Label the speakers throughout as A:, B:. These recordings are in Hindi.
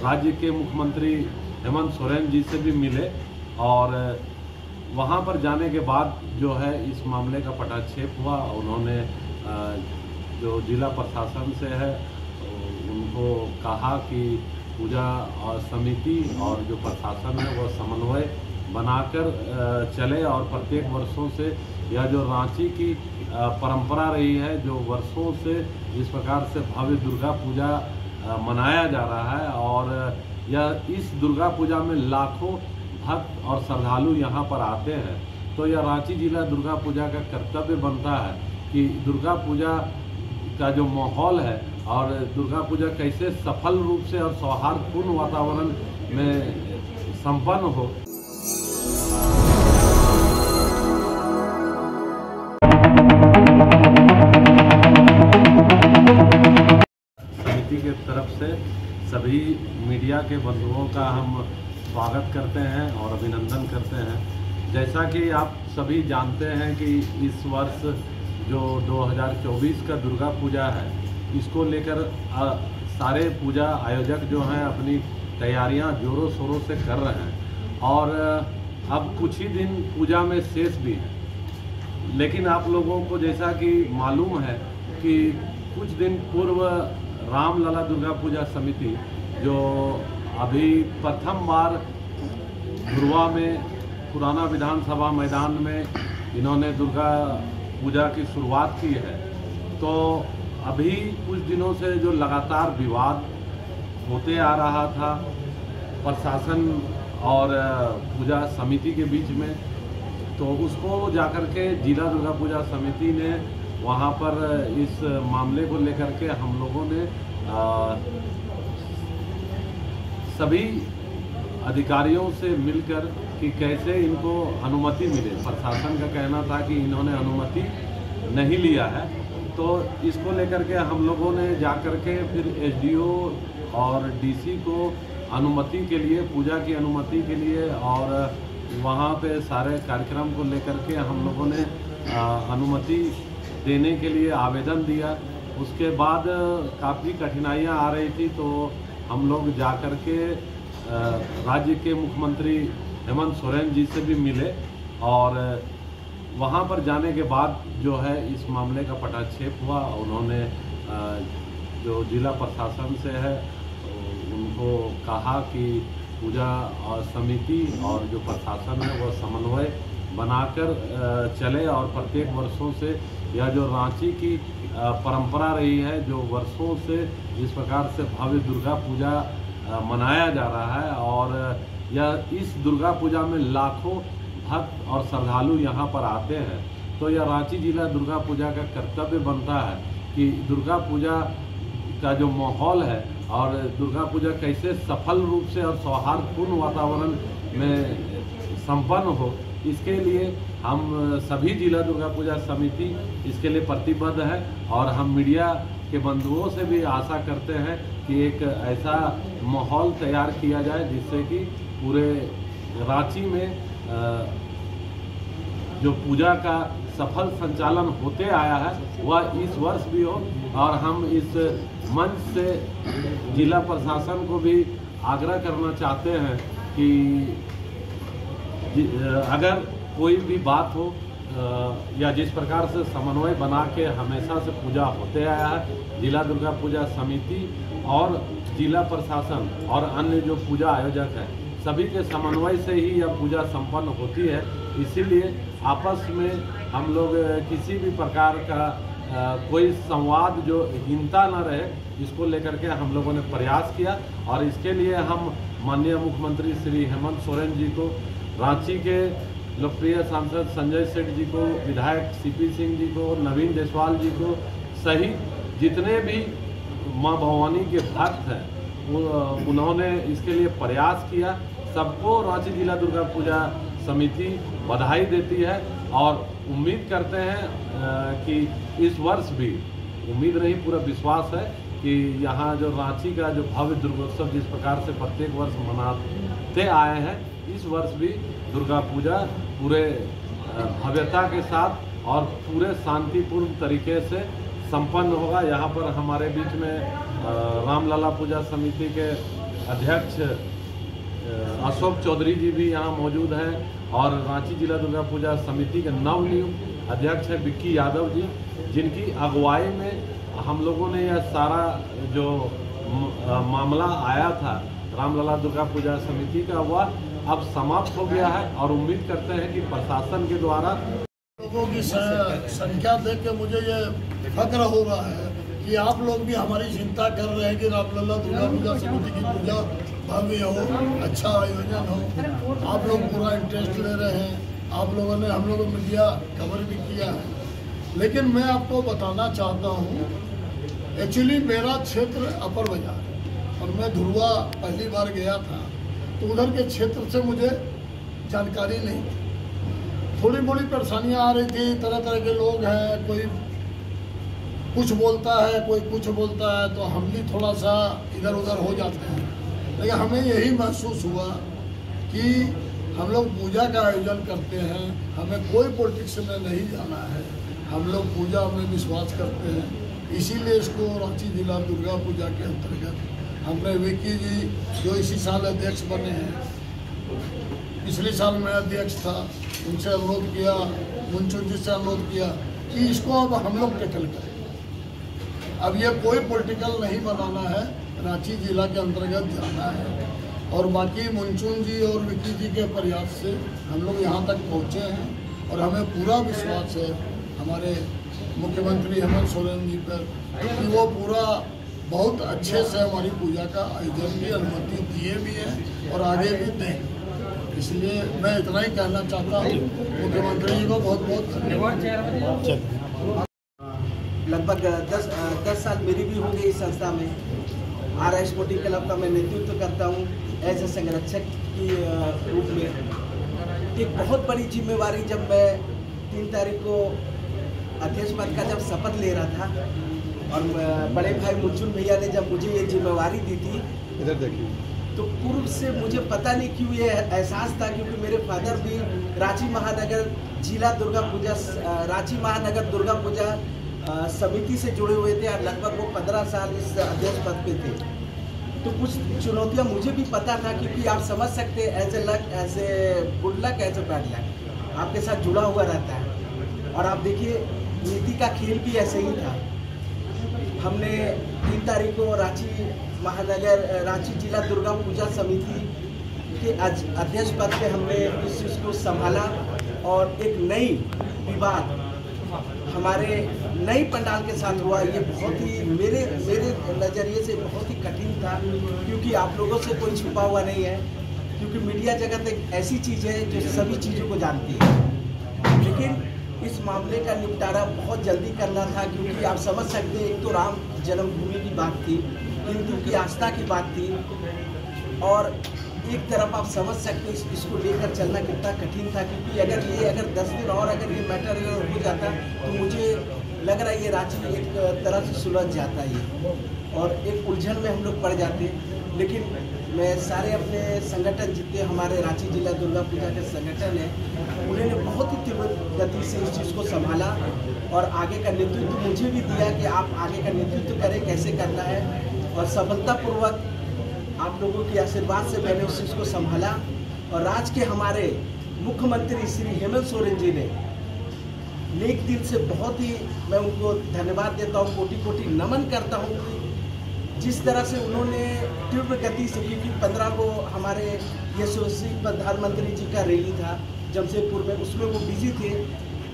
A: राज्य के मुख्यमंत्री हेमंत सोरेन जी से भी मिले और वहाँ पर जाने के बाद जो है इस मामले का पटाक्षेप हुआ। उन्होंने जो जिला प्रशासन से है उनको कहा कि पूजा और समिति और जो प्रशासन है वो समन्वय बनाकर चले और प्रत्येक वर्षों से यह जो रांची की परंपरा रही है, जो वर्षों से इस प्रकार से भव्य दुर्गा पूजा मनाया जा रहा है और यह इस दुर्गा पूजा में लाखों भक्त और श्रद्धालु यहाँ पर आते हैं, तो यह रांची जिला दुर्गा पूजा का कर्तव्य बनता है कि दुर्गा पूजा का जो माहौल है और दुर्गा पूजा कैसे सफल रूप से और सौहार्दपूर्ण वातावरण में संपन्न हो। समिति के तरफ से सभी मीडिया के बंधुओं का हम स्वागत करते हैं और अभिनंदन करते हैं। जैसा कि आप सभी जानते हैं कि इस वर्ष जो 2024 का दुर्गा पूजा है, इसको लेकर सारे पूजा आयोजक जो हैं अपनी तैयारियां जोरों शोरों से कर रहे हैं और अब कुछ ही दिन पूजा में शेष भी है। लेकिन आप लोगों को जैसा कि मालूम है कि कुछ दिन पूर्व रामलला दुर्गा पूजा समिति जो अभी प्रथम बार धुरवा में पुराना विधानसभा मैदान में इन्होंने दुर्गा पूजा की शुरुआत की है, तो अभी कुछ दिनों से जो लगातार विवाद होते आ रहा था प्रशासन और पूजा समिति के बीच में, तो उसको जाकर के जिला दुर्गा पूजा समिति ने वहाँ पर इस मामले को लेकर के हम लोगों ने सभी अधिकारियों से मिलकर कि कैसे इनको अनुमति मिले। प्रशासन का कहना था कि इन्होंने अनुमति नहीं लिया है, तो इसको लेकर के हम लोगों ने जाकर के फिर एसडीओ और डीसी को अनुमति के लिए, पूजा की अनुमति के लिए और वहाँ पे सारे कार्यक्रम को लेकर के हम लोगों ने अनुमति देने के लिए आवेदन दिया। उसके बाद काफ़ी कठिनाइयाँ आ रही थी, तो हम लोग जाकर के राज्य के मुख्यमंत्री हेमंत सोरेन जी से भी मिले और वहाँ पर जाने के बाद जो है इस मामले का पटाक्षेप हुआ। उन्होंने जो जिला प्रशासन से है उनको कहा कि पूजा और समिति और जो प्रशासन है वो समन्वय बनाकर चले और प्रत्येक वर्षों से यह जो रांची की परंपरा रही है, जो वर्षों से इस प्रकार से भव्य दुर्गा पूजा मनाया जा रहा है और यह इस दुर्गा पूजा में लाखों भक्त और श्रद्धालु यहाँ पर आते हैं, तो यह रांची जिला दुर्गा पूजा का कर्तव्य बनता है कि दुर्गा पूजा का जो माहौल है और दुर्गा पूजा कैसे सफल रूप से और सौहार्दपूर्ण वातावरण में संपन्न हो, इसके लिए हम सभी जिला दुर्गा पूजा समिति इसके लिए प्रतिबद्ध है और हम मीडिया के बंधुओं से भी आशा करते हैं कि एक ऐसा माहौल तैयार किया जाए जिससे कि पूरे रांची में जो पूजा का सफल संचालन होते आया है वह इस वर्ष भी हो। और हम इस मंच से जिला प्रशासन को भी आग्रह करना चाहते हैं कि अगर कोई भी बात हो या जिस प्रकार से समन्वय बना के हमेशा से पूजा होते आया है, जिला दुर्गा पूजा समिति और जिला प्रशासन और अन्य जो पूजा आयोजक हैं सभी के समन्वय से ही यह पूजा संपन्न होती है। इसीलिए आपस में हम लोग किसी भी प्रकार का कोई संवाद जो हीनता न रहे, इसको लेकर के हम लोगों ने प्रयास किया और इसके लिए हम माननीय मुख्यमंत्री श्री हेमंत सोरेन जी को, रांची के लोकप्रिय सांसद संजय सेठ जी को, विधायक सीपी सिंह जी को, नवीन जायसवाल जी को सहित जितने भी मां भवानी के भक्त हैं उन्होंने इसके लिए प्रयास किया। सबको रांची जिला दुर्गा पूजा समिति बधाई देती है और उम्मीद करते हैं कि इस वर्ष भी, उम्मीद नहीं पूरा विश्वास है कि यहाँ जो रांची का जो भव्य दुर्गोत्सव जिस प्रकार से प्रत्येक वर्ष मनाते आए हैं, इस वर्ष भी दुर्गा पूजा पूरे भव्यता के साथ और पूरे शांतिपूर्ण तरीके से संपन्न होगा। यहाँ पर हमारे बीच में रामलला पूजा समिति के अध्यक्ष अशोक चौधरी जी भी यहाँ मौजूद हैं और रांची जिला दुर्गा पूजा समिति के नवनियुक्त अध्यक्ष है विक्की यादव जी, जिनकी अगुवाई में हम लोगों ने यह सारा जो मामला आया था रामलला दुर्गा पूजा समिति का, वह अब समाप्त हो गया है और उम्मीद करते हैं कि प्रशासन के द्वारा
B: लोगों की संख्या देख के मुझे ये फक्र हो रहा है कि आप लोग भी हमारी चिंता कर रहे हैं कि रामलला दुर्गा पूजा समिति की पूजा भव्य हो, अच्छा आयोजन हो। आप लोग पूरा इंटरेस्ट ले रहे हैं, आप लोगों ने हम लोगों मीडिया कवर भी किया है। लेकिन मैं आपको बताना चाहता हूँ, एक्चुअली मेरा क्षेत्र अपर बाजार है और मैं धुरवा पहली बार गया था तो उधर के क्षेत्र से मुझे जानकारी नहीं थी। थोड़ी मोड़ी परेशानियाँ आ रही थी, तरह तरह के लोग हैं, कोई कुछ बोलता है कोई कुछ बोलता है, तो हम भी थोड़ा सा इधर उधर हो जाते हैं। लेकिन हमें यही महसूस हुआ कि हम लोग पूजा का आयोजन करते हैं, हमें कोई पॉलिटिक्स में नहीं जाना है, हम लोग पूजा में विश्वास करते हैं। इसीलिए इसको रांची जिला दुर्गा पूजा के अंतर्गत हमने विक्की जी जो इसी साल अध्यक्ष बने हैं, पिछले साल मैं अध्यक्ष था, उनसे अनुरोध किया, मुंचुन जी से अनुरोध किया कि इसको अब हम लोग टैकल करें। अब ये कोई पॉलिटिकल नहीं बनाना है, रांची जिला के अंतर्गत जाना है। और बाकी मुंचुन जी और विक्की जी के प्रयास से हम लोग यहाँ तक पहुँचे हैं और हमें पूरा विश्वास है हमारे मुख्यमंत्री हेमंत सोरेन जी पर कि वो पूरा बहुत अच्छे से हमारी पूजा का आयोजन की अनुमति दिए भी हैं और आगे भी दें। इसलिए मैं इतना ही कहना चाहता हूँ, मुख्यमंत्री जी को बहुत बहुत धन्यवाद।
C: लगभग 10 साल मेरी भी हो गई इस संस्था में। RI स्पोर्टिंग क्लब का मैं नेतृत्व करता हूँ एज ए संरक्षक की रूप में। एक बहुत बड़ी जिम्मेवारी, जब मैं 3 तारीख को अध्यक्ष पद का जब शपथ ले रहा था और बड़े भाई मुंचुन भैया ने जब मुझे ये जिम्मेवारी दी थी, इधर देखिए, तो पूर्व से मुझे पता नहीं क्यों ये एहसास था, क्योंकि मेरे फादर भी रांची महानगर जिला दुर्गा पूजा रांची महानगर दुर्गा पूजा समिति से जुड़े हुए थे और लगभग वो 15 साल इस अध्यक्ष पद पे थे। तो कुछ चुनौतियां मुझे भी पता था, क्योंकि आप समझ सकते हैं as a luck, as a good luck, as a bad luck आपके साथ जुड़ा हुआ रहता है। और आप देखिए नीति का खेल भी ऐसे ही था। हमने 3 तारीख को रांची महानगर रांची जिला दुर्गा पूजा समिति के अध्यक्ष पद पे हमने इस चीज़ को संभाला और एक नई विवाद हमारे नई पंडाल के साथ हुआ। ये बहुत ही मेरे नज़रिए से बहुत ही कठिन था, क्योंकि आप लोगों से कोई छुपा हुआ नहीं है, क्योंकि मीडिया जगत एक ऐसी चीज़ है जो सभी चीज़ों को जानती है। लेकिन इस मामले का निपटारा बहुत जल्दी करना था, क्योंकि आप समझ सकते हैं, एक तो राम जन्मभूमि की बात थी, हिंदू की आस्था की बात थी, और एक तरफ आप समझ सकते हैं इसको लेकर चलना कितना कठिन था। क्योंकि अगर 10 दिन और अगर ये मैटर हो जाता तो मुझे लग रहा है ये रांची एक तरह से सुलझ जाता है और एक उलझन में हम लोग पड़ जाते। लेकिन मैं सारे अपने संगठन जितने हमारे रांची जिला दुर्गा पूजा के संगठन हैं, उन्होंने बहुत ही तीव्र गति से इस चीज़ को संभाला और आगे का नेतृत्व मुझे भी दिया कि आप आगे का नेतृत्व करें, कैसे करना है। और सफलतापूर्वक आप लोगों के आशीर्वाद से मैंने उस चीज़ को संभाला। और राज्य के हमारे मुख्यमंत्री श्री हेमंत सोरेन जी ने नेक दिल से बहुत ही मैं उनको धन्यवाद देता हूँ, कोटि कोटि नमन करता हूँ। जिस तरह से उन्होंने तीव्र गति से, क्योंकि 15 को हमारे यशस्वी प्रधानमंत्री जी का रैली था जमशेदपुर में, उसमें वो बिजी थे।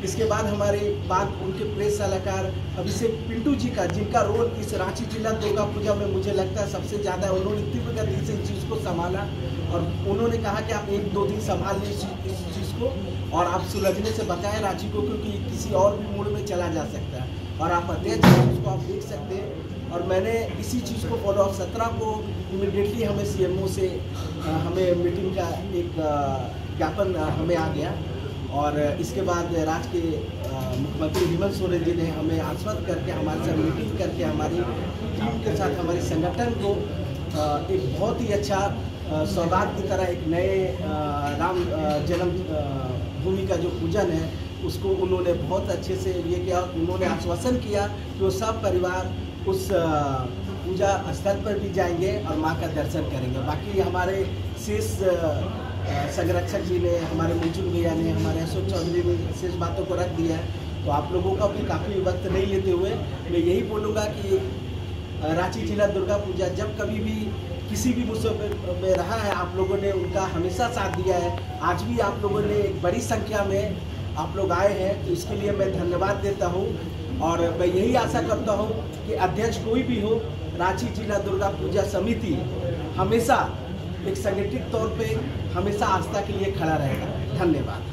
C: इसके बाद हमारे बाद उनके प्रेस सलाहकार अभिषेक पिंटू जी का, जिनका रोल इस रांची जिला दुर्गा पूजा में मुझे लगता है सबसे ज़्यादा, उन्होंने तीव्र गति से इस चीज़ को संभाला और उन्होंने कहा कि आप 1-2 दिन संभाल लें इस चीज़ को और आप सुलझने से बचाएं रांची को, क्योंकि किसी और भी मूड में चला जा सकता है। और आप अध्यक्ष हैं, उसको आप देख सकते हैं। और मैंने इसी चीज़ को फॉलो अप 17 को इमीडिएटली हमें CMO से हमें मीटिंग का एक ज्ञापन हमें आ गया। और इसके बाद राज्य के मुख्यमंत्री हेमंत सोरेन जी ने हमें आश्वस्त करके हमारे साथ मीटिंग करके हमारी टीम के साथ हमारे संगठन को एक बहुत ही अच्छा सौगात की तरह एक नए राम जन्म भूमि का जो पूजन है उसको उन्होंने बहुत अच्छे से ये किया। उन्होंने आश्वासन किया कि वो सब परिवार उस पूजा स्थल पर भी जाएंगे और माँ का दर्शन करेंगे। बाकी हमारे शेष संरक्षक जी ने, हमारे मुंचुन भैया ने, हमारे अशोक चौधरी ने शेष बातों को रख दिया है। तो आप लोगों का भी काफ़ी वक्त नहीं लेते हुए मैं यही बोलूँगा कि रांची जिला दुर्गा पूजा जब कभी भी किसी भी मुसीबत में रहा है, आप लोगों ने उनका हमेशा साथ दिया है। आज भी आप लोगों ने एक बड़ी संख्या में आप लोग आए हैं, तो इसके लिए मैं धन्यवाद देता हूं। और मैं यही आशा करता हूं कि अध्यक्ष कोई भी हो, रांची जिला दुर्गा पूजा समिति हमेशा एक संगठित तौर पे हमेशा आस्था के लिए खड़ा रहेगा। धन्यवाद।